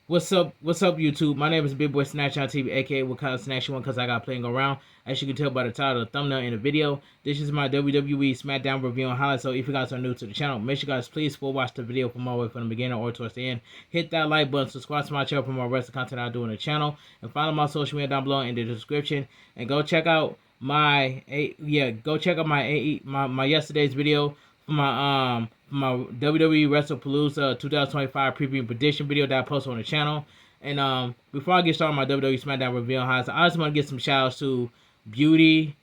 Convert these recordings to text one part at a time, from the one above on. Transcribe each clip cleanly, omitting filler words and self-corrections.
What's up, YouTube? My name is Big Boy Snatch on TV, aka what kind of snatch you want, because I got playing around. As you can tell by the title, the thumbnail, in the video, this is my WWE Smackdown review and highlights. So if you guys are new to the channel, make sure you guys please full watch the video from all the way from the beginning or towards the end. Hit that like button, subscribe to my channel for more rest of the content I do on the channel, and follow my social media down below in the description. And go check out my my yesterday's video for my WWE WrestlePalooza 2025 preview prediction video that I posted on the channel. And before I get started on my WWE Smackdown review highlights, I just want to give some shout outs to Beauty,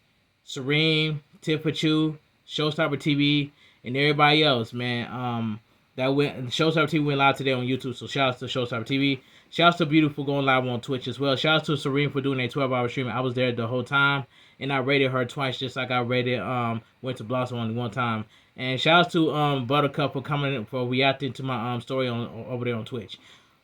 Serene, Tifachu, Showstopper TV, and everybody else, man. That went Showstopper TV went live today on YouTube, so shout outs to Showstopper TV. Shout outs to Beauty for going live on Twitch as well. Shout outs to Serene for doing a 12-hour stream. I was there the whole time, and I rated her twice, just like I rated Winter Blossom only one time. And shout out to Buttercup for coming for reacting to my story on over there on Twitch.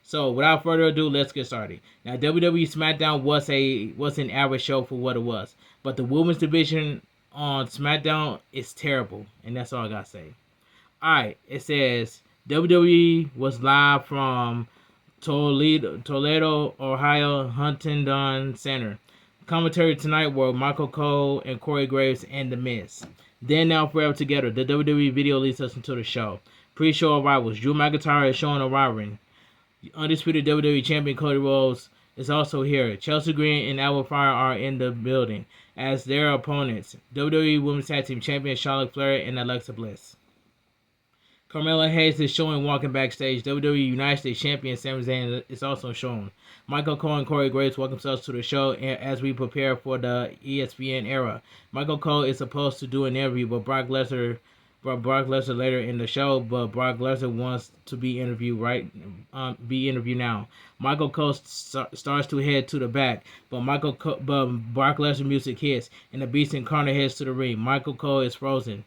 So without further ado, let's get started. Now, WWE Smackdown was an average show for what it was, but the women's division on Smackdown is terrible, and that's all I gotta say. All right, it says WWE was live from Toledo, Ohio, Huntington Center. Commentary tonight were Michael Cole and Corey Graves and The Miz. Then Now Forever Together. The WWE video leads us into the show. Pre-show arrivals. Drew McIntyre is showing arriving. Undisputed WWE Champion Cody Rhodes is also here. Chelsea Green and Albert Fire are in the building as their opponents. WWE Women's Tag Team Champion Charlotte Flair and Alexa Bliss. Carmella Hayes is showing walking backstage. WWE United States Champion Sami Zayn is also shown. Michael Cole and Corey Graves welcome themselves to the show as we prepare for the ESPN era. Michael Cole is supposed to do an interview, but Brock Lesnar later in the show, but Brock Lesnar wants to be interviewed now. Michael Cole starts to head to the back, but Brock Lesnar music hits, and the Beast Incarnate heads to the ring. Michael Cole is frozen.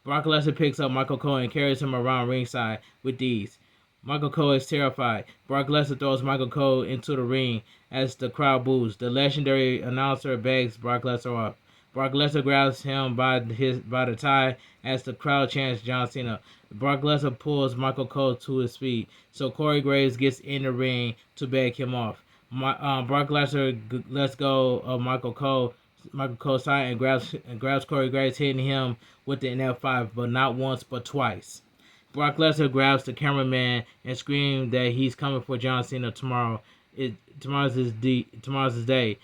Brock Lesnar picks up Michael Cole and carries him around ringside with ease. Michael Cole is terrified. Brock Lesnar throws Michael Cole into the ring as the crowd boos. The legendary announcer begs Brock Lesnar off. Brock Lesnar grabs him by the tie as the crowd chants John Cena. Brock Lesnar pulls Michael Cole to his feet, so Corey Graves gets in the ring to beg him off. Brock Lesnar lets go of Michael Cole's side and grabs Corey Graves, hitting him with the F5, but not once but twice. Brock Lesnar grabs the cameraman and screams that he's coming for John Cena tomorrow. Tomorrow's his day,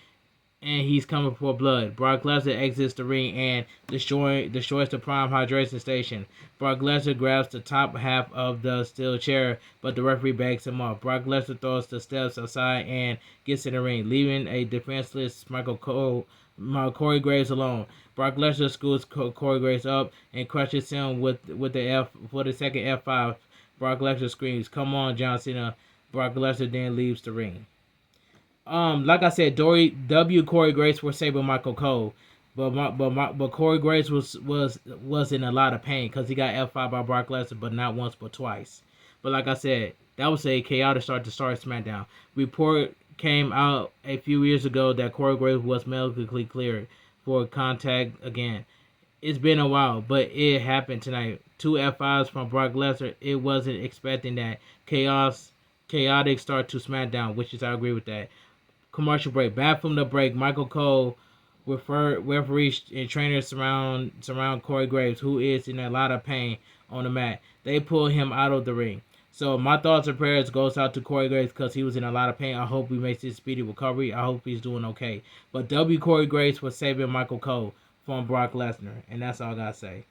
and he's coming for blood. Brock Lesnar exits the ring and destroys the Prime Hydration Station. Brock Lesnar grabs the top half of the steel chair, but the referee begs him off. Brock Lesnar throws the steps aside and gets in the ring, leaving a defenseless Corey Graves alone. Brock Lesnar scoots Corey Graves up and crushes him with the second F5. Brock Lesnar screams, "Come on, John Cena!" Brock Lesnar then leaves the ring. Like I said, Corey Graves was saving Michael Cole, but Corey Graves was in a lot of pain because he got F5 by Brock Lesnar, but not once but twice. But like I said, that was a chaotic start to SmackDown. Report came out a few years ago that Corey Graves was medically cleared for contact again. It's been a while, but it happened tonight. 2 F5s from Brock Lesnar. It wasn't expecting that chaotic start to SmackDown, which is I agree with that. Commercial break. Back from the break, Michael Cole referees and trainers surround Corey Graves, who is in a lot of pain on the mat. They pull him out of the ring. So my thoughts and prayers goes out to Corey Graves because he was in a lot of pain. I hope he makes his speedy recovery. I hope he's doing okay. But Corey Graves was saving Michael Cole from Brock Lesnar, and that's all I gotta say.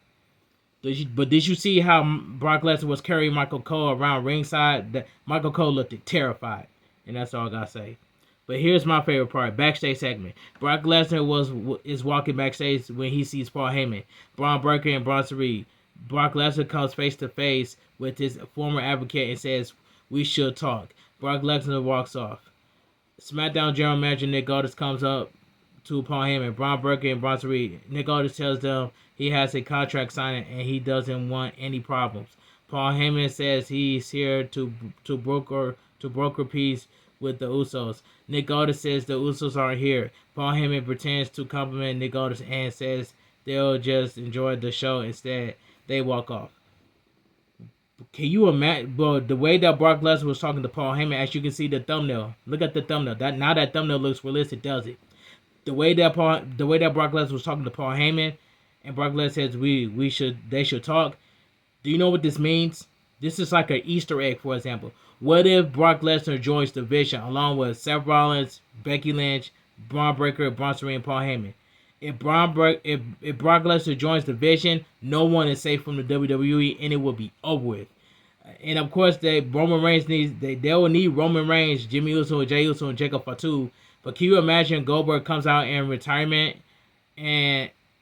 Did you see how Brock Lesnar was carrying Michael Cole around ringside? Michael Cole looked terrified, and that's all I gotta say. But here's my favorite part: backstage segment. Brock Lesnar is walking backstage when he sees Paul Heyman, Braun Breaker, and Bronson Reed. Brock Lesnar comes face to face with his former advocate and says, "We should talk." Brock Lesnar walks off. SmackDown General Manager Nick Aldis comes up to Paul Heyman, Braun Breaker, and Bronson Reed. Nick Aldis tells them he has a contract signing and he doesn't want any problems. Paul Heyman says he's here to broker peace with the Usos. Nick Aldis says the Usos aren't here. Paul Heyman pretends to compliment Nick Aldis and says they'll just enjoy the show instead. They walk off. Can you imagine, bro, the way that Brock Lesnar was talking to Paul Heyman? As you can see the thumbnail. Look at the thumbnail. That thumbnail looks realistic, does it? The way that Brock Lesnar was talking to Paul Heyman, and Brock Lesnar says they should talk. Do you know what this means? This is like an Easter egg, for example. What if Brock Lesnar joins the Vision along with Seth Rollins, Becky Lynch, Braun Breaker, Bronson Reed, and Paul Heyman? If Brock Lesnar joins the Vision, no one is safe from the WWE, and it will be over with. And of course, Roman Reigns they will need Roman Reigns, Jimmy Uso, Jey Uso, and Jacob Fatu. But can you imagine Goldberg comes out in retirement,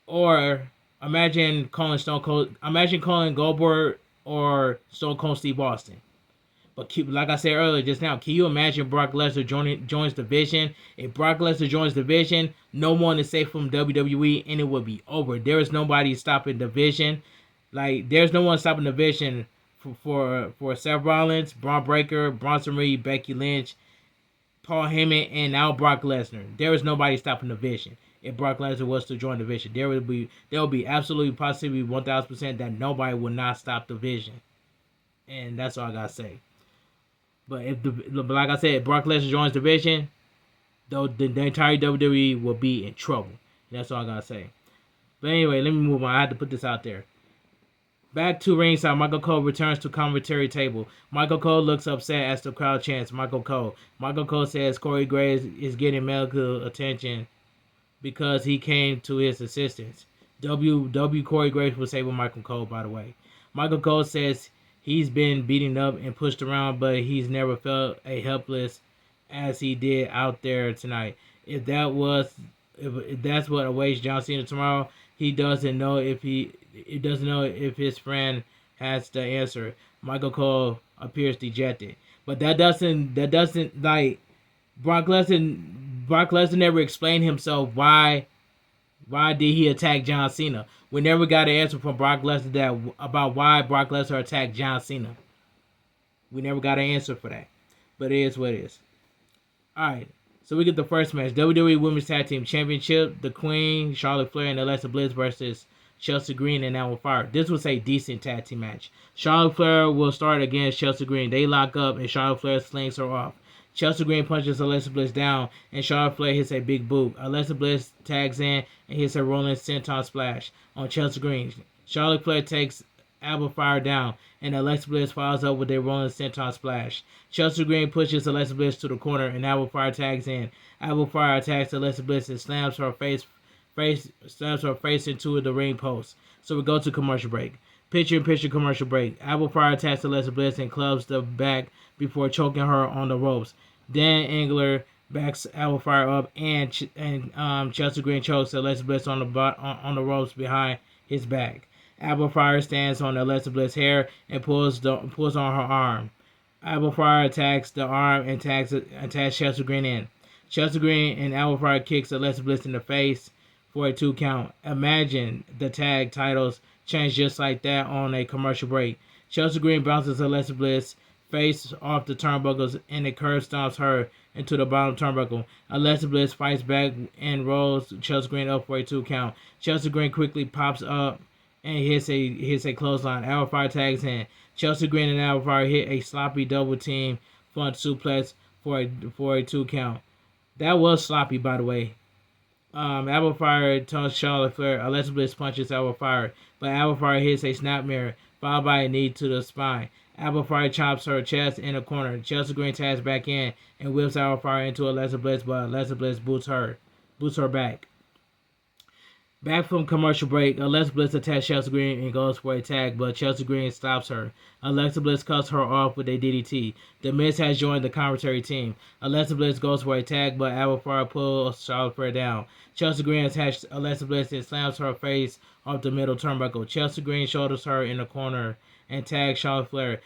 or imagine calling Goldberg or Stone Cold Steve Austin. But like I said earlier just now, can you imagine Brock Lesnar joins the Vision? If Brock Lesnar joins the Vision, no one is safe from WWE, and it will be over. There is nobody stopping the Vision. Like, there's no one stopping the Vision for Seth Rollins, Braun Breaker, Bronson Reed, Becky Lynch, Paul Heyman, and now Brock Lesnar. There is nobody stopping the Vision. If Brock Lesnar was to join the Vision, there will be absolutely positively 1,000% that nobody will not stop the Vision. And that's all I gotta say. But like I said, if Brock Lesnar joins the Vision, though the entire WWE will be in trouble. That's all I gotta say. But anyway, let me move on. I had to put this out there. Back to ringside, Michael Cole returns to commentary table. Michael Cole looks upset as the crowd chants Michael Cole. Michael Cole says Corey Graves is getting medical attention because he came to his assistance. Corey Graves will say with Michael Cole, by the way. Michael Cole says he's been beaten up and pushed around, but he's never felt as helpless as he did out there tonight. If that's what awaits John Cena tomorrow, he doesn't know if his friend has the answer. Michael Cole appears dejected, but that doesn't like Brock Lesnar never explained himself why did he attack John Cena. We never got an answer from Brock Lesnar about why Brock Lesnar attacked John Cena. We never got an answer for that, but it is what it is. All right. So we get the first match. WWE Women's Tag Team Championship. The Queen, Charlotte Flair, and Alexa Bliss versus Chelsea Green and Alba Fire. This was a decent tag team match. Charlotte Flair will start against Chelsea Green. They lock up and Charlotte Flair slings her off. Chelsea Green punches Alexa Bliss down and Charlotte Flair hits a big boot. Alexa Bliss tags in and hits a rolling senton splash on Chelsea Green. Charlotte Flair takes Alba Fire down and Alexa Bliss follows up with a rolling senton splash. Chelsea Green pushes Alexa Bliss to the corner and Alba Fire tags in. Alba Fire attacks Alexa Bliss and slams her face into the ring post. So we go to commercial break. Picture commercial break. Alba Fire attacks Alexa Bliss and clubs the back before choking her on the ropes. Dan Engler backs Alba Fire up and Chelsea Green chokes Alexa Bliss on the ropes behind his back. Alba Fire stands on Alexa Bliss' hair and pulls on her arm. Alba Fire attacks the arm and tags Chelsea Green in. Chelsea Green and Alba Fire kicks Alexa Bliss in the face for a 2 count. Imagine the tag titles change just like that on a commercial break. Chelsea Green bounces Alexa Bliss face off the turnbuckles and a curve stomps her into the bottom turnbuckle. Alexa Bliss fights back and rolls Chelsea Green up for a 2 count. Chelsea Green quickly pops up and hits a clothesline. Alba Fire tags in. Chelsea Green and Alba Fire hit a sloppy double team front suplex for a 2 count. That was sloppy, by the way. Alba Fire turns Charlotte Flair. Alexa Bliss punches Alba Fire, but Alba Fire hits a snap mirror, followed by a knee to the spine. Alba Fire chops her chest in the corner. Chelsea Green tags back in and whips Alba Fire into Alexa Bliss, but Alexa Bliss boots her back. Back from commercial break, Alexa Bliss attacks Chelsea Green and goes for a tag, but Chelsea Green stops her. Alexa Bliss cuts her off with a DDT. The Miz has joined the commentary team. Alexa Bliss goes for a tag, but Alba Fire pulls Charlotte Flair down. Chelsea Green attacks Alexa Bliss and slams her face off the middle turnbuckle. Chelsea Green shoulders her in the corner and tags Charlotte Flair.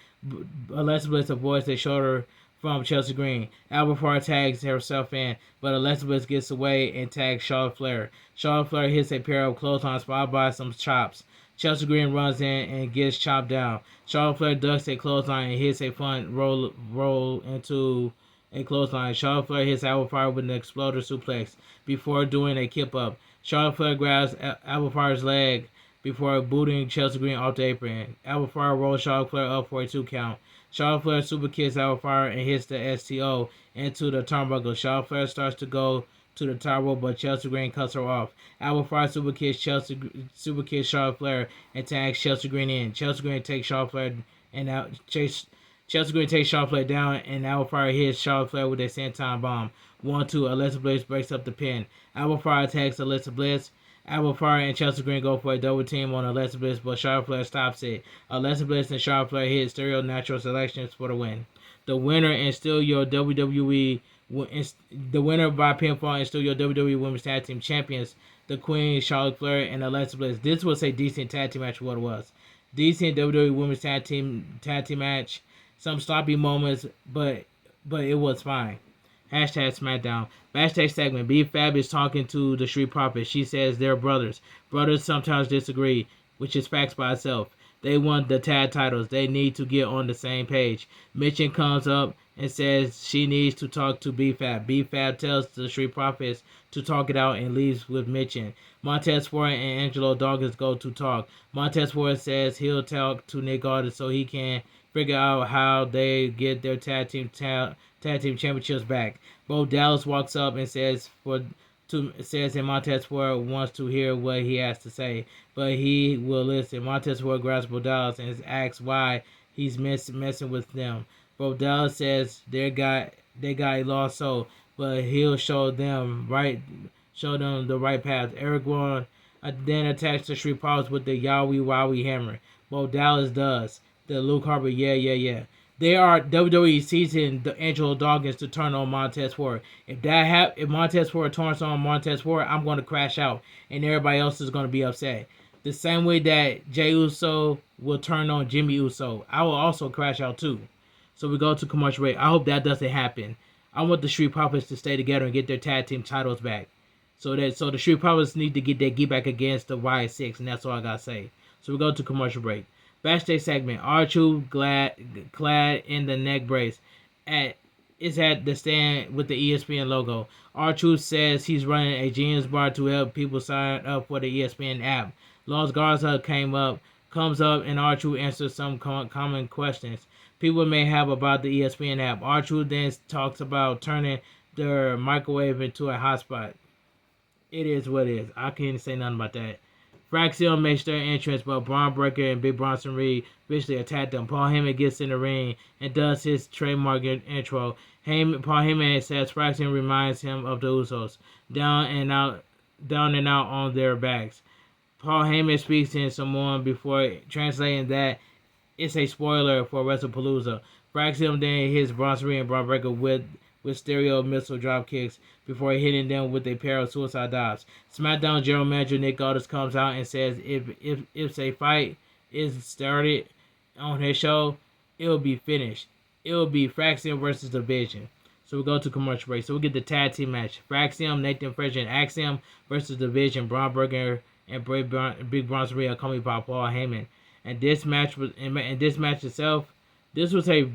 Alexa Bliss avoids a shoulder from Chelsea Green. Alba Fire tags herself in, but Alexa Bliss gets away and tags Charlotte Flair. Charlotte Flair hits a pair of clotheslines followed by some chops. Chelsea Green runs in and gets chopped down. Charlotte Flair ducks a clothesline and hits a front roll into a clothesline. Charlotte Flair hits Alba Fire with an exploder suplex before doing a kip up. Charlotte Flair grabs Alba Fire's leg before booting Chelsea Green off the apron. Alba Fire rolls Charlotte Flair up for a 2 count. Charlotte Flair super kicks Alba Fire and hits the STO into the turnbuckle. Charlotte Flair starts to go to the top rope, but Chelsea Green cuts her off. Alba Fire super kicks Charlotte Flair and tags Chelsea Green in. Chelsea Green takes Charlotte Flair and out Chelsea Green takes Charlotte Flair down, and Alba Fire hits Charlotte Flair with a senton bomb. 1-2. Alexa Bliss breaks up the pin. Alba Fire attacks Alexa Bliss. Alba Fire and Chelsea Green go for a double team on Alexa Bliss, but Charlotte Flair stops it. Alexa Bliss and Charlotte Flair hit stereo natural selections for the win. The winner and still your WWE, the winner by pinfall and still your WWE Women's Tag Team Champions, the Queen, Charlotte Flair, and Alexa Bliss. This was a decent tag team match. What it was, decent WWE Women's Tag Team match. Some sloppy moments, but it was fine. Hashtag Smackdown. Backstage segment. B Fab is talking to the Street Profits. She says they're brothers. Brothers sometimes disagree, which is facts by itself. They want the tag titles. They need to get on the same page. Mitchin comes up and says she needs to talk to B Fab. B Fab tells the Street Profits to talk it out and leaves with Mitchin. Montez Ford and Angelo Dawkins go to talk. Montez Ford says he'll talk to Nick Aldis so he can figure out how they get their tag team championships back. Bo Dallas walks up and says that Montez Ford wants to hear what he has to say, but he will listen. Montez Ford grabs Bo Dallas and asks why he's messing with them. Bo Dallas says they got a lost soul, but he'll show them the right path. Eric Rowan then attacks the Street Profits with the Yowie Wowie hammer. Bo Dallas does the Luke Harper yeah. They are WWE seasoning the Angelo Dawkins to turn on Montez Ford. If Montez Ford turns on Montez Ford, I'm going to crash out, and everybody else is going to be upset. The same way that Jey Uso will turn on Jimmy Uso, I will also crash out too. So we go to commercial break. I hope that doesn't happen. I want the Street Profits to stay together and get their tag team titles back. So the Street Profits need to get their get back against the Y6, and that's all I gotta say. So we go to commercial break. Backstage segment. R-Truth clad in the neck brace is at the stand with the ESPN logo. R-Truth says he's running a Genius Bar to help people sign up for the ESPN app. Los Garza comes up and R-Truth answers some common questions people may have about the ESPN app. R-Truth then talks about turning their microwave into a hotspot. It is what it is. I can't say nothing about that. Fraxion makes their entrance, but Braun Breaker and Big Bronson Reed viciously attack them. Paul Heyman gets in the ring and does his trademark intro. Paul Heyman says Fraxion reminds him of the Usos, down and out on their backs. Paul Heyman speaks in Samoan before translating that it's a spoiler for WrestlePalooza. Fraxion then hits Bronson Reed and Braun Breaker with stereo missile drop kicks before hitting them with a pair of suicide dives. SmackDown General Manager Nick Aldis comes out and says if a fight is started on his show, it will be finished. It will be Fraxion versus Division. So we go to commercial break. So we get the tag team match. Fraxion, Nathan Frazier, and Axiom versus Division. Braun Breaker and Big Bronson Reed are coming by Paul Heyman. And this match itself, this was a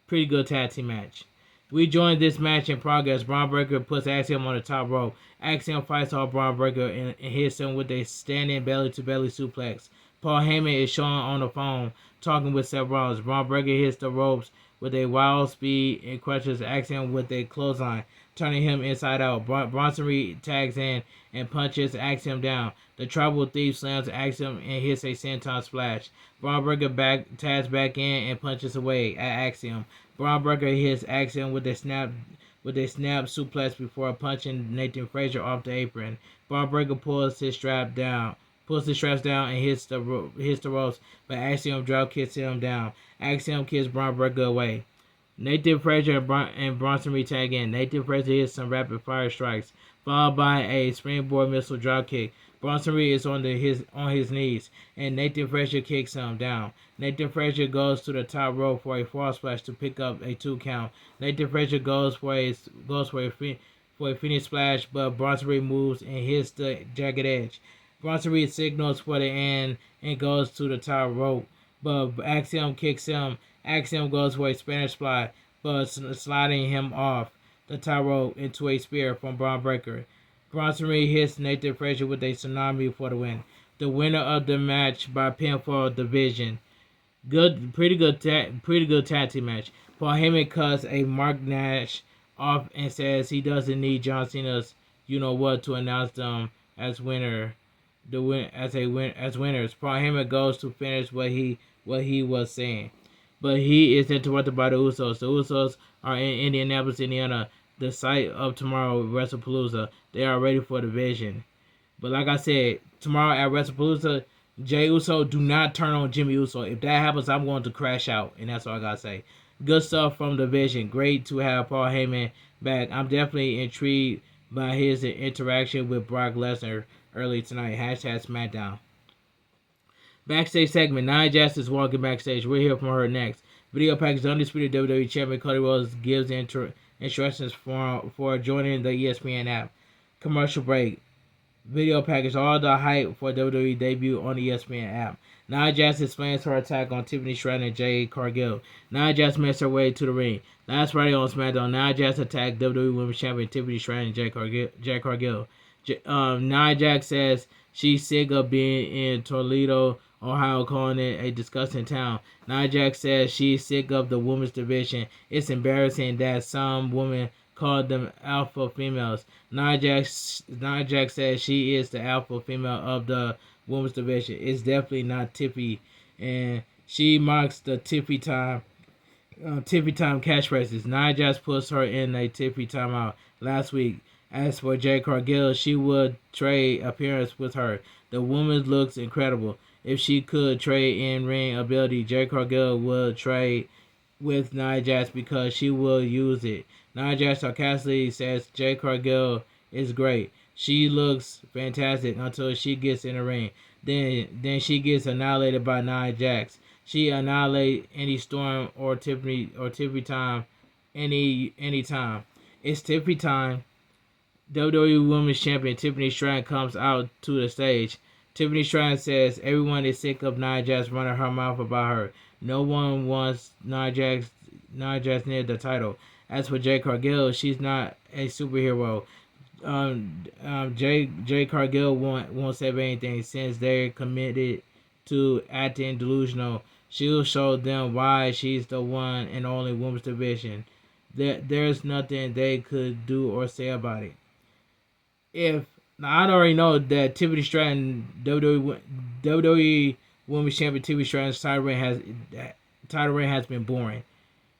pretty good tag team match. We joined this match in progress. Braun Breaker puts Axiom on the top rope. Axiom fights off Braun Breaker and hits him with a standing belly-to-belly suplex. Paul Heyman is shown on the phone talking with Seth Rollins. Braun Breaker hits the ropes with a wild speed and crushes Axiom with a clothesline, turning him inside out. Bronson Reed tags in and punches Axiom down. The Tribal Thief slams Axiom and hits a senton splash. Braun Breaker tags back in and punches away at Axiom. Braun Breaker hits Axiom with a snap suplex before punching Nathan Frazier off the apron. Braun Breaker pulls his straps down and hits the ropes, but Axiom drop kicks him down. Axiom kicks Braun Breaker away. Nathan Frazier and Bronson Reed tag in. Nathan Frazier hits some rapid fire strikes, followed by a springboard missile drop kick. Bronson Reed is on his knees, and Nathan Frazier kicks him down. Nathan Frazier goes to the top rope for a frog splash to pick up a 2 count. Nathan Frazier goes for a Phoenix splash, but Bronson Reed moves and hits the jagged edge. Bronson Reed signals for the end and goes to the top rope, but Axiom kicks him. Axiom goes for a Spanish fly, but sliding him off the top rope into a spear from Braun Breaker. Bronson Reed hits Nathan Frazier with a tsunami for the win. the winner of the match by pinfall division. Pretty good tag team match. Paul Heyman cuts a Mark Nash off and says he doesn't need John Cena's you know what to announce them as winner. As winners. Paul Heyman goes to finish what he was saying, but he is interrupted by the Usos. The Usos are in Indianapolis, Indiana, the site of tomorrow WrestlePalooza. They are ready for the division. But like I said, tomorrow at WrestlePalooza, Jey Uso, do not turn on Jimmy Uso. If that happens, I'm going to crash out, and that's all I gotta say. Good stuff from the division. Great to have Paul Heyman back. I'm definitely intrigued by his interaction with Brock Lesnar early tonight. Hashtag Smackdown. Backstage segment. Nia Jax is walking backstage. We'll hear from her next. Video package. Undisputed WWE Champion Cody Rhodes gives instructions for joining the ESPN app. Commercial break. Video package. All the hype for WWE debut on the ESPN app. Nia Jax explains her attack on Tiffany Stratton and Jade Cargill. Nia Jax makes her way to the ring. Last Friday on SmackDown, Nia Jax attacked WWE Women's Champion Tiffany Stratton and Jade Cargill. Nia Jax says she's sick of being in Toledo, Ohio, calling it a disgusting town. Nia Jax says she's sick of the women's division. It's embarrassing that some women call them alpha females. Nia Jax says she is the alpha female of the women's division. It's definitely not Tiffy, and she mocks the Tiffy time catchphrases. Nia Jax puts her in a Tiffy timeout last week. As for Jade Cargill, she would trade appearance with her. The woman looks incredible. If she could trade in ring ability, Jade Cargill would trade with Nia Jax because she will use it. Nia Jax sarcastically says Jade Cargill is great. She looks fantastic until she gets in the ring. Then she gets annihilated by Nia Jax. She annihilates any Storm or Tiffany time any time. It's Tiffany time. WWE Women's Champion Tiffany Stratton comes out to the stage. Tiffany Stratton says everyone is sick of Nia Jax running her mouth about her. No one wants Nia Jax near the title. As for Jade Cargill, she's not a superhero. Jade Cargill won't say anything since they're committed to acting delusional. She'll show them why she's the one and only women's division. There's nothing they could do or say about it. I already know that Tiffany Stratton, WWE Women's Champion Tiffany Stratton's title reign has been boring.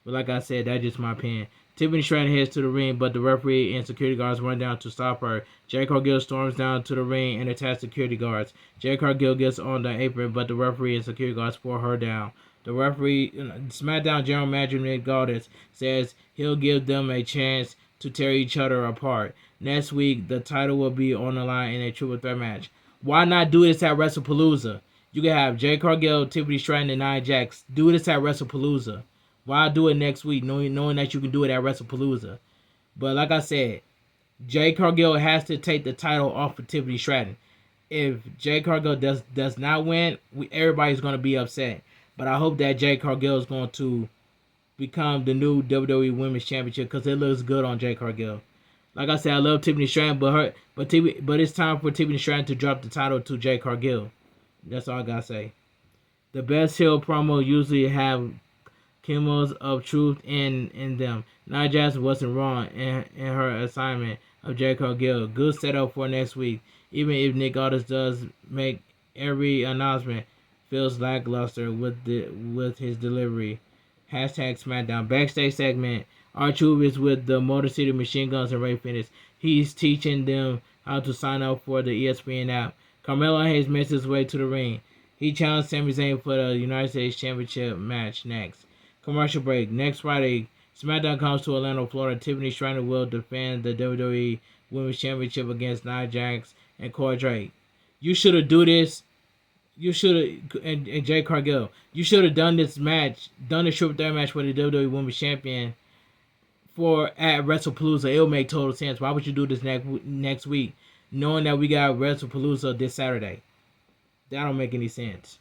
But like I said, that's just my opinion. Tiffany Stratton heads to the ring, but the referee and security guards run down to stop her. Jade Cargill storms down to the ring and attacks security guards. Jade Cargill gets on the apron, but the referee and security guards pull her down. The referee, SmackDown General Manager Nick Galdis, says he'll give them a chance to tear each other apart. Next week, the title will be on the line in a triple threat match. Why not do this at WrestlePalooza? You can have Jade Cargill, Tiffany Stratton, and Nia Jax. Do this at WrestlePalooza. Why do it next week, knowing that you can do it at WrestlePalooza? But like I said, Jade Cargill has to take the title off of Tiffany Stratton. If Jade Cargill does not win, everybody's going to be upset. But I hope that Jade Cargill is going to become the new WWE Women's Championship because it looks good on Jade Cargill. Like I said, I love Tiffany Stratton, but it's time for Tiffany Stratton to drop the title to Jade Cargill. That's all I gotta say. The best heel promo usually have chemos of truth in them. Nia Jax wasn't wrong in her assignment of Jade Cargill. Good setup for next week. Even if Nick Aldis does make every announcement feels lackluster with his delivery. Hashtag Smackdown. Backstage segment. R-Truth is with the Motor City Machine Guns and Ray Phoenix. He's teaching them how to sign up for the ESPN app. Carmelo Hayes makes his way to the ring. He challenged Sami Zayn for the United States Championship match next. Commercial break. Next Friday, SmackDown comes to Orlando, Florida. Tiffany Stratton will defend the WWE Women's Championship against Nia Jax and Cora Jade. You should have do this. You should have, and Jade Cargill. You should have done this match, done the triple threat match for the WWE Women's Champion at WrestlePalooza. It'll make total sense. Why would you do this next week, knowing that we got WrestlePalooza this Saturday? That don't make any sense.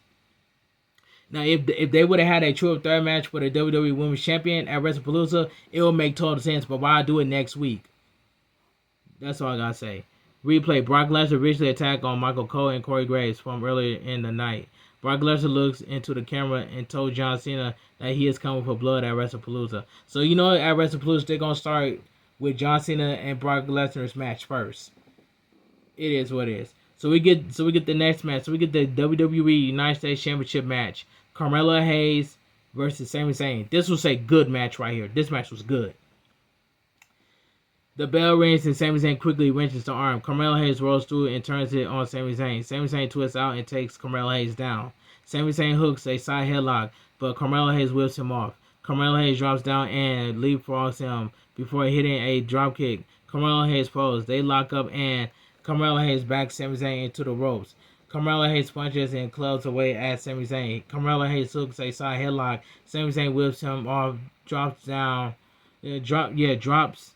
Now, if they would have had a triple threat match for the WWE Women's Champion at WrestlePalooza, it will make total sense. But why do it next week? That's all I gotta say. Replay. Brock Lesnar viciously attacked on Michael Cole and Corey Graves from earlier in the night. Brock Lesnar looks into the camera and told John Cena that he is coming for blood at WrestlePalooza. So you know at WrestlePalooza they're gonna start with John Cena and Brock Lesnar's match first. It is what it is. So we get the next match. So we get the WWE United States Championship match. Carmelo Hayes versus Sami Zayn. This was a good match right here. This match was good. The bell rings and Sami Zayn quickly wrenches the arm. Carmelo Hayes rolls through and turns it on Sami Zayn. Sami Zayn twists out and takes Carmelo Hayes down. Sami Zayn hooks a side headlock, but Carmelo Hayes whips him off. Carmelo Hayes drops down and leapfrogs him before hitting a dropkick. Carmelo Hayes poses. They lock up and Carmelo Hayes backs Sami Zayn into the ropes. Carmelo Hayes punches and clubs away at Sami Zayn. Carmelo Hayes hooks a side headlock. Sami Zayn whips him off, drops down, drops.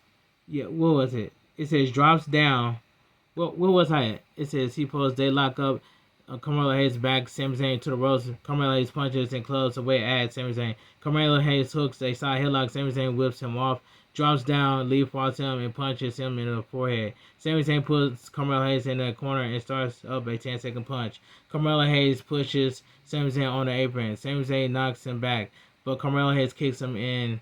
Yeah, what was it? It says drops down. What was I? It says he pulls. They lock up. Carmelo Hayes back Sami Zayn to the ropes. Carmelo Hayes punches and clubs away at Sami Zayn. Carmelo Hayes hooks a side headlock. Sami Zayn whips him off, drops down, leapfrogs him, and punches him in the forehead. Sami Zayn puts Carmelo Hayes in the corner and starts up a 10-second punch. Carmelo Hayes pushes Sami Zayn on the apron. Sami Zayn knocks him back, but Carmelo Hayes kicks him and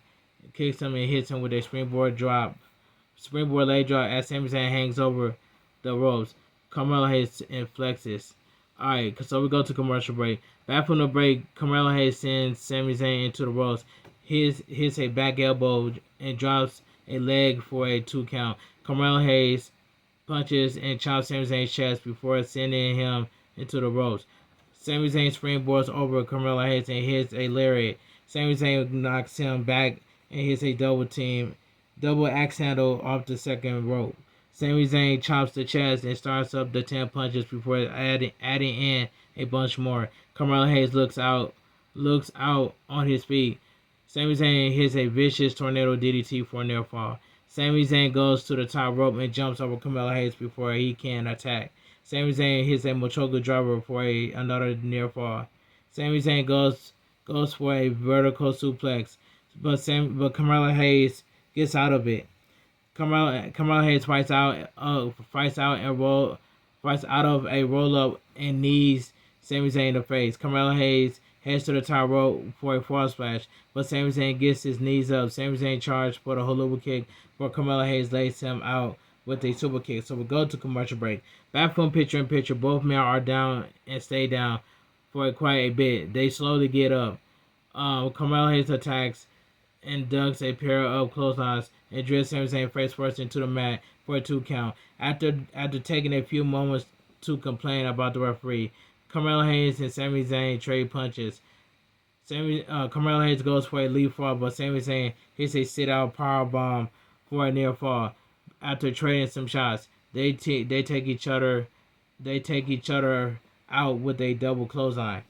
hits him with a springboard leg drop as Sami Zayn hangs over the ropes. Carmelo Hayes flexes. Alright, so we go to commercial break. Back from the break, Carmelo Hayes sends Sami Zayn into the ropes, hits a back elbow, and drops a leg for a 2 count. Carmelo Hayes punches and chops Sami Zayn's chest before sending him into the ropes. Sami Zayn springboards over Carmelo Hayes and hits a lariat. Sami Zayn knocks him back and hits a double axe handle off the second rope. Sami Zayn chops the chest and starts up the 10 punches before adding in a bunch more. Carmelo Hayes looks out on his feet. Sami Zayn hits a vicious tornado DDT for a near fall. Sami Zayn goes to the top rope and jumps over Carmelo Hayes before he can attack. Sami Zayn hits a Mochoka driver for another near fall. Sami Zayn goes for a vertical suplex, but Carmelo Hayes gets out of it. Carmelo Hayes fights out of a roll up and knees Sami Zayn in the face. Carmelo Hayes heads to the top rope for a frog splash, but Sami Zayn gets his knees up. Sami Zayn charges for the haluva kick, but Carmelo Hayes lays him out with a super kick. So we go to commercial break. Back from picture in picture, both men are down and stay down for quite a bit. They slowly get up. Carmelo Hayes attacks and ducks a pair of clotheslines and drills Sami Zayn face first into the mat for a 2 count. After taking a few moments to complain about the referee, Carmelo Hayes and Sami Zayn trade punches. Carmelo Hayes goes for a leapfrog, but Sami Zayn hits a sit-out powerbomb for a near fall. After trading some shots, they take each other out with a double clothesline.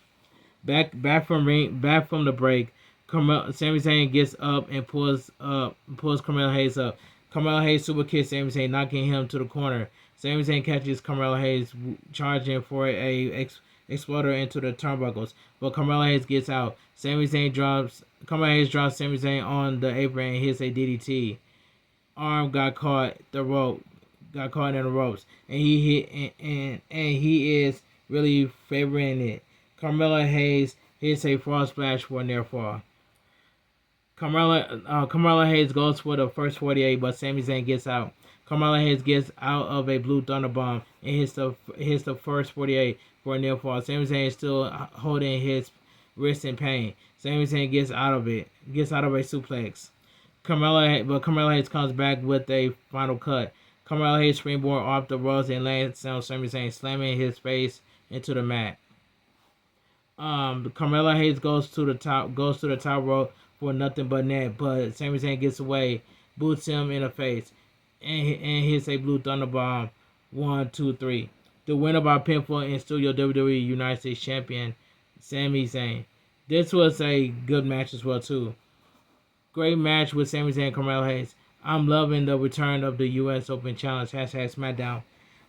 Back from the break, Sami Zayn gets up and pulls Carmelo Hayes up. Carmelo Hayes super kicks Sami Zayn, knocking him to the corner. Sami Zayn catches Carmelo Hayes charging for a exploder into the turnbuckles, but Carmelo Hayes gets out. Carmelo Hayes drops Sami Zayn on the apron and hits a DDT. Arm got caught in the ropes, and he is really favoring it. Carmelo Hayes hits a frog splash for a near fall. Carmelo Hayes goes for the first 48, but Sami Zayn gets out. Carmelo Hayes gets out of a blue thunderbomb and hits the first 48 for a near fall. Sami Zayn is still holding his wrist in pain. Sami Zayn gets out of a suplex. But Carmelo Hayes comes back with a final cut. Carmelo Hayes springboard off the ropes and lands on Sami Zayn, slamming his face into the mat. Carmelo Hayes goes to the top rope for nothing but net, but Sami Zayn gets away, boots him in the face, and hits a blue thunderbomb. 1, 2, 3. The winner by pinfall and still your WWE United States Champion, Sami Zayn. This was a good match as well too. Great match with Sami Zayn and Carmelo Hayes. I'm loving the return of the U.S. Open Challenge, #Smackdown.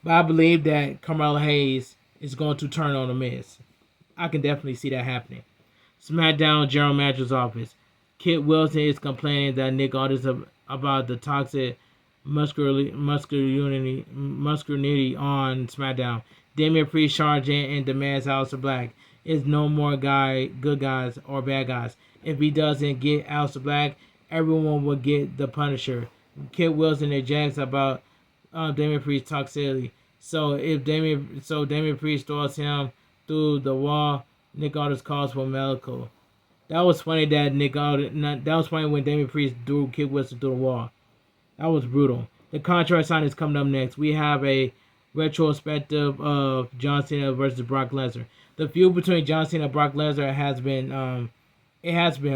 But I believe that Carmelo Hayes is going to turn on The Miz. I can definitely see that happening. SmackDown General Manager's office. Kit Wilson is complaining that Nick Aldis about the toxic muscularity on SmackDown. Damian Priest charged in and demands Aleister Black is no more good guys or bad guys. If he doesn't get Aleister Black, everyone will get the Punisher. Kid Wilson and Jax about Damian Priest toxicity. Damian Priest throws him through the wall, Nick Aldis calls for medical. That was funny that that was funny when Damian Priest threw Kid Wilson through the wall. That was brutal. The contract signing is coming up next. We have a retrospective of John Cena versus Brock Lesnar. The feud between John Cena and Brock Lesnar has been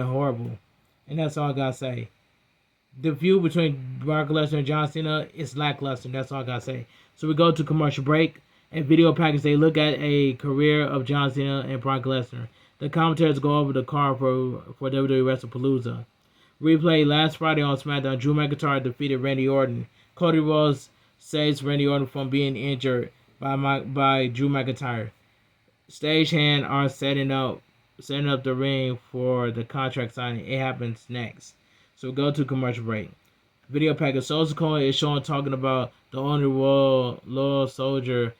horrible, and that's all I gotta say. The feud between Brock Lesnar and John Cena is lackluster. That's all I gotta say. So we go to commercial break and video package. They look at a career of John Cena and Brock Lesnar. The commentators go over the card for WWE WrestlePalooza. Replay last Friday on SmackDown. Drew McIntyre defeated Randy Orton. Cody Rhodes saves Randy Orton from being injured by Drew McIntyre. Stagehand are setting up the ring for the contract signing. It happens next. So we go to commercial break. Video package. Soulja Coin is showing talking about the only loyal soldier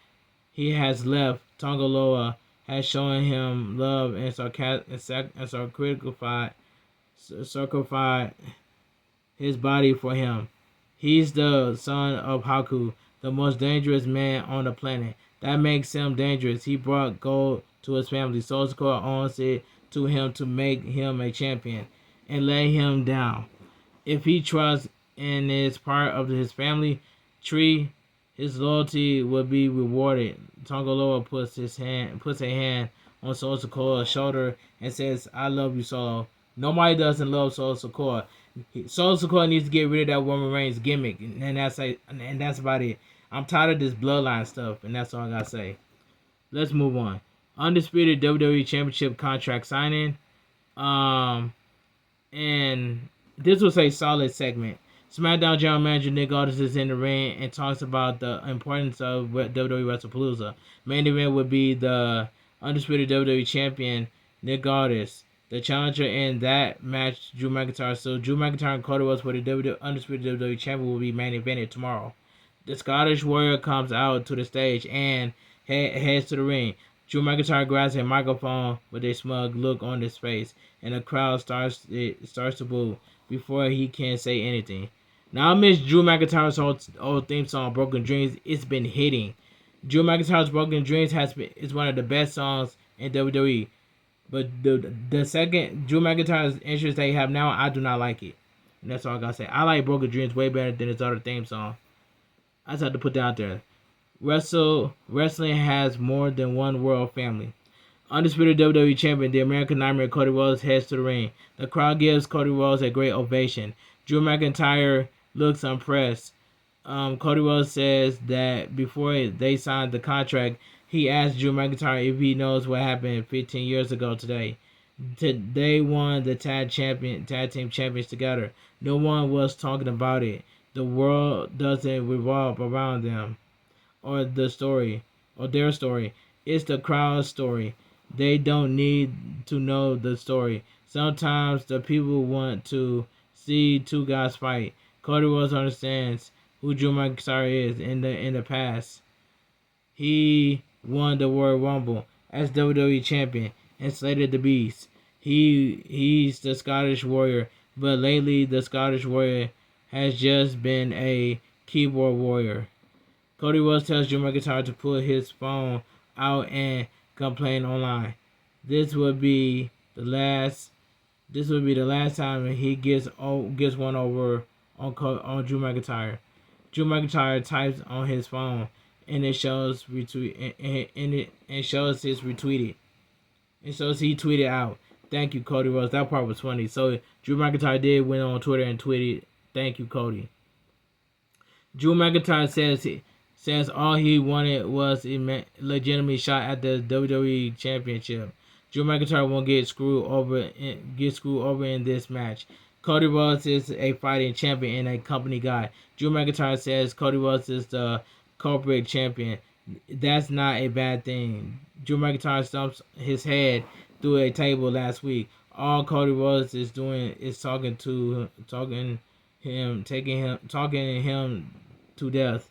he has left. Tonga Loa has shown him love and sacrificed his body for him. He's the son of Haku, the most dangerous man on the planet. That makes him dangerous. He brought gold to his family. Soulja Coin owns it to him to make him a champion and lay him down. If he trusts and is part of his family tree, his loyalty will be rewarded. Tonga Loa puts a hand on Soulja Coin's shoulder and says, "I love you, Solo." Nobody doesn't love Soulja Coin. Soulja Coin needs to get rid of that Roman Reigns gimmick, and that's about it. I'm tired of this bloodline stuff, and that's all I gotta say. Let's move on. Undisputed WWE Championship contract signing. And this was a solid segment. SmackDown General Manager Nick Aldis is in the ring and talks about the importance of WWE WrestlePalooza. Main event would be the undisputed WWE Champion Nick Aldis. The challenger in that match, Drew McIntyre. So Drew McIntyre and Cody Rhodes for the undisputed WWE Champion will be main evented tomorrow. The Scottish Warrior comes out to the stage and heads to the ring. Drew McIntyre grabs a microphone with a smug look on his face, and the crowd starts to boo before he can say anything. Now I miss Drew McIntyre's old theme song, "Broken Dreams." It's been hitting. Drew McIntyre's "Broken Dreams" is one of the best songs in WWE. But the second Drew McIntyre's entrance they have now, I do not like it. And that's all I gotta say. I like "Broken Dreams" way better than his other theme song. I just have to put that out there. Wrestling has more than one world family. Undisputed WWE Champion, the American Nightmare, Cody Rhodes heads to the ring. The crowd gives Cody Rhodes a great ovation. Drew McIntyre looks impressed. Cody Rhodes says that before they signed the contract, he asked Drew McIntyre if he knows what happened 15 years ago today. They won the tag team champions together. No one was talking about it. The world doesn't revolve around them or their story. It's the crowd's story. They don't need to know the story. Sometimes the people want to see two guys fight. Cody Rhodes understands who Drew McIntyre is. In the past, he won the Royal Rumble as WWE Champion and slated the Beast. He's the Scottish Warrior, but lately the Scottish Warrior has just been a keyboard warrior. Cody Rhodes tells Drew McIntyre to put his phone out and complain online. This would be the last time he gets one over on Drew McIntyre. Drew McIntyre types on his phone and it shows his retweeted. And so he tweeted out, "Thank you, Cody Rhodes." That part was funny. So Drew McIntyre did went on Twitter and tweeted, "Thank you, Cody." Drew McIntyre says all he wanted was a legitimate shot at the WWE Championship. Drew McIntyre won't get screwed over in this match. Cody Rhodes is a fighting champion and a company guy. Drew McIntyre says Cody Rhodes is the corporate champion. That's not a bad thing. Drew McIntyre stumps his head through a table last week. All Cody Rhodes is doing is talking talking him to death,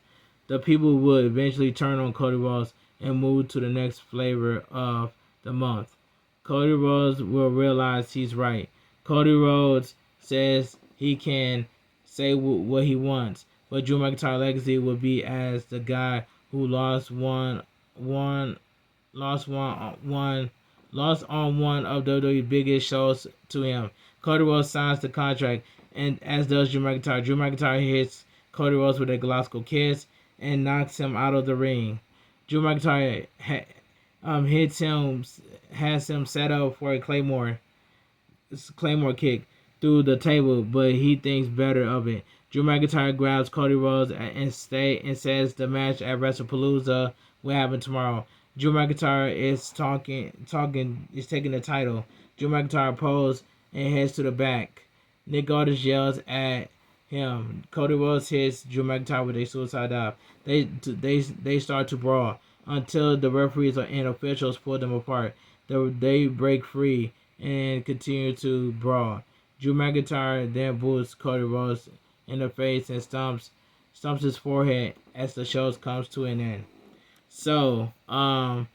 the people would eventually turn on Cody Rhodes and move to the next flavor of the month. Cody Rhodes will realize he's right. Cody Rhodes says he can say what he wants, but Drew McIntyre's legacy will be as the guy who lost on one of WWE's biggest shows to him. Cody Rhodes signs the contract, and as does Drew McIntyre. Drew McIntyre hits Cody Rhodes with a Glasgow kiss and knocks him out of the ring. Drew McIntyre has him set up for a Claymore kick through the table, but he thinks better of it. Drew McIntyre grabs Cody Rhodes and says the match at WrestlePalooza will happen tomorrow. Drew McIntyre is taking the title. Drew McIntyre poses and heads to the back. Nick Aldis yells at him. Cody Rhodes hits Drew McIntyre with a suicide dive. They start to brawl until the referees and officials pull them apart. They break free and continue to brawl. Drew McIntyre then boots Cody Rhodes in the face and stomps his forehead as the show comes to an end. So, let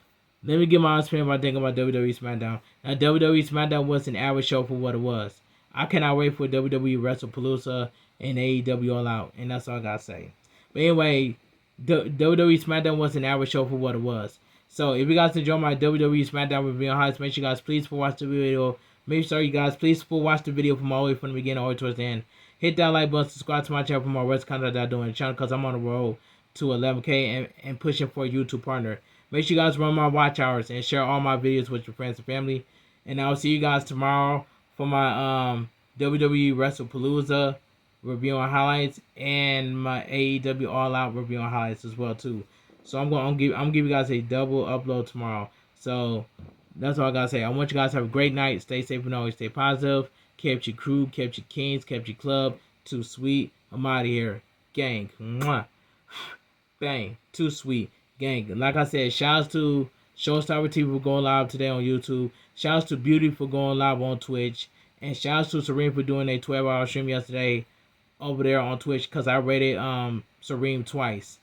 me give my opinion about thinking about WWE Smackdown. Now, WWE Smackdown was an average show for what it was. I cannot wait for WWE WrestlePalooza and AEW All Out, and that's all I gotta say. But anyway, WWE Smackdown was an average show for what it was. So, if you guys enjoy my WWE Smackdown review on highlights, make sure you guys please watch the video. Make sure you guys please watch the video from all the way from the beginning all the way towards the end. Hit that like button, subscribe to my channel for more wrestling content that I do on the channel because I'm on the road to 11K and pushing for a YouTube partner. Make sure you guys run my watch hours and share all my videos with your friends and family. And I'll see you guys tomorrow for my WWE WrestlePalooza review on highlights and my AEW All Out review on highlights as well too. So I'm gonna give you guys a double upload tomorrow. So that's all I gotta say. I want you guys to have a great night. Stay safe and always stay positive. Kept your crew, kept your kings, kept your club. Too sweet. I'm out of here, gang. Mwah. Bang. Too sweet, gang. Like I said, shouts to Showstopper TV for going live today on YouTube. Shouts to Beauty for going live on Twitch. And shouts to Serene for doing a 12-hour stream yesterday over there on Twitch because I rated Serene twice.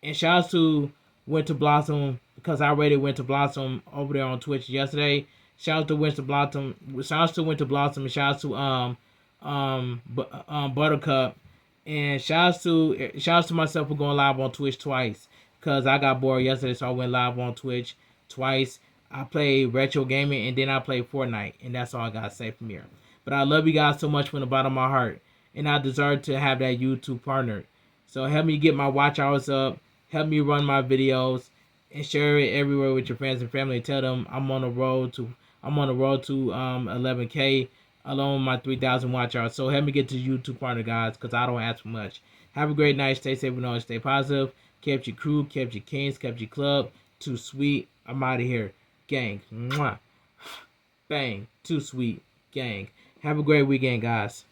And shouts to Winter Blossom because I rated Winter Blossom over there on Twitch yesterday. Shouts to Winter Blossom. Shouts to Winter Blossom and shouts to Buttercup. And shouts to myself for going live on Twitch twice because I got bored yesterday, so I went live on Twitch twice. I played retro gaming and then I played Fortnite, and that's all I gotta say from here. But I love you guys so much from the bottom of my heart, and I deserve to have that YouTube partner. So help me get my watch hours up, help me run my videos, and share it everywhere with your friends and family. Tell them I'm on the road to 11K along with my 3,000 watch hours. So help me get to YouTube partner, guys, because I don't ask for much. Have a great night. Stay safe and always stay positive. Kept your crew, kept your kings, kept your club. Too sweet. I'm out of here, gang. Mwah. Bang. Too sweet, gang. Have a great weekend, guys.